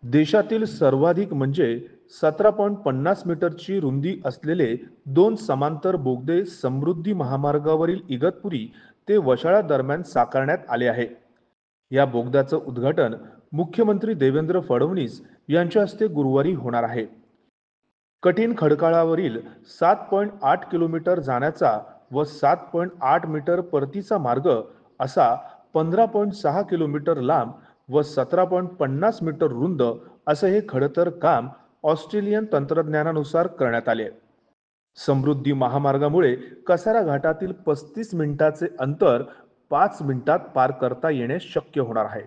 देशातील सर्वाधिक म्हणजे 17.50 मीटरची रुंदी असलेले दोन समांतर बोगदे समृद्धी महामार्गावरील इगतपुरी ते वशाळा दरम्यान साकारण्यात आले आहे. या बोगद्याचं उद्घाटन मुख्यमंत्री देवेंद्र फडणवीस यांच्या हस्ते गुरुवारी होणार आहे. कठीण खडकाळावरील 7.8 किलोमीटर जाण्याचा व 7.8 मीटर परतीचा मार्ग असा 15.6 किलोमीटर लांब व 17.50 मीटर रुंद असं हे खडतर काम ऑस्ट्रेलियन तंत्रज्ञानानुसार करण्यात आले. समृद्धी महामार्गामुळे कसारा घाटातील 35 मिनिटाचे अंतर 5 मिनिटात पार करता येणे शक्य होणार आहे.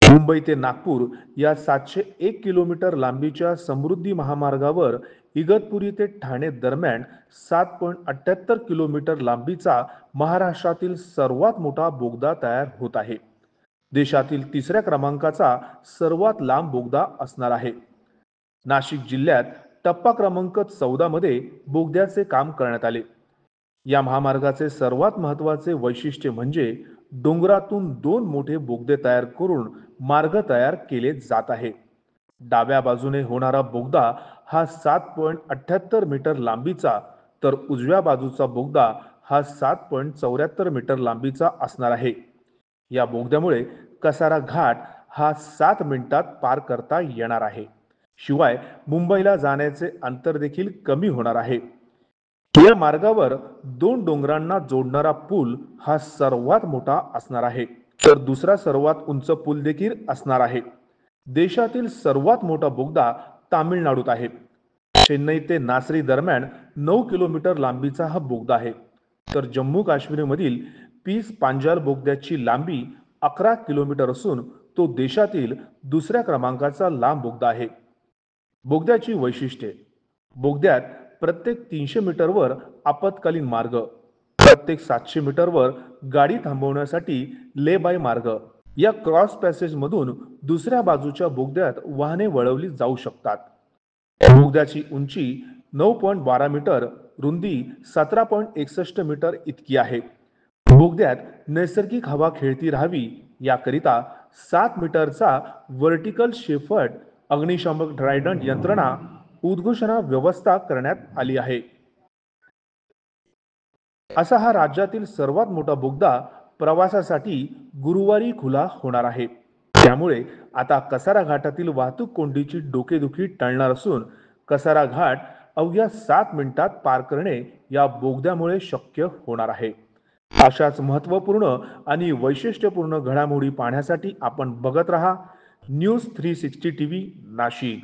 मुंबई ते नागपूर या 701 किलोमीटर लांबीच्या समृद्धी महामार्गावर इगतपुरी ते ठाणे दरम्यान 7.78 किलोमीटर लांबीचा महाराष्ट्रातील सर्वात मोठा बोगदा तयार होत आहे. देशातील तिसऱ्या क्रमांकाचा सर्वात लांब बोगदा असणार आहे. नाशिक जिल्ह्यात टप्पा क्रमांक 14 मध्ये बोगद्याचे काम करण्यात आले. या महामार्गाचे सर्वात महत्त्वाचे वैशिष्ट्य म्हणजे डोंगरातून दोन मोठे बोगदे तयार करून मार्ग तयार केले जात आहे. डाव्या बाजूने होणारा बोगदा हा 7.78 मीटर लांबीचा तर उजव्या बाजूचा बोगदा हा 7.74 मीटर लांबीचा असणार आहे. या बोगद्यामुळे कसारा घाट हा 7 मिनिटात पार करता येणार आहे. शिवाय मुंबईला जाण्याचे अंतर देखील कमी होणार आहे. या मार्गावर दोन डोंगरांना जोडणारा पूल हा सर्वात मोठा असणार आहे, तर दुसरा सर्वात उंच पूल देखील असणार आहे. देशातील सर्वात मोठा बोगदा तामिळनाडूत आहे. चेन्नई ते नासरी दरम्यान 9 किलोमीटर लांबीचा हा बोगदा आहे, तर जम्मू काश्मीरमधील पीस पांजाल बोगद्याची लांबी 11 किलोमीटर असून तो देशातील दुसऱ्या क्रमांकाचा लांब बोगदा आहे. बोगद्याची वैशिष्ट्ये: बोगद्यात प्रत्येक 300 मीटरवर आपत्कालीन मार्ग, प्रत्येक 700 मीटरवर गाडी थांबवण्यासाठी ले बाय मार्ग, या क्रॉस पॅसेज मधून दुसऱ्या बाजूच्या बोगद्यात वाहने वळवली जाऊ शकतात. बोगद्याची उंची 9.12 मीटर, रुंदी 17.61 मीटर इतकी आहे. बोगद्यात नैसर्गिक हवा खेळती राहावी याकरिता 7 मीटरचा व्हर्टिकल शेफर्ड अग्निशामक ड्रायडंट यंत्रणा उद्घोषणा व्यवस्था करण्यात आली आहे. असा हा राज्यातील सर्वात मोठा बोगदा प्रवासासाठी गुरुवारी खुला होणार आहे. त्यामुळे आता कसारा घाटातील वाहतूक कोंडीची डोकेदुखी टळणार असून कसारा घाट अवघ्या 7 मिनिटात पार करणे या बोगद्यामुळे शक्य होणार आहे. अशाच महत्त्वपूर्ण आणि वैशिष्ट्यपूर्ण घडामोडी पाहण्यासाठी आपण बघत रहा न्यूज 360 टीव्ही नाशिक.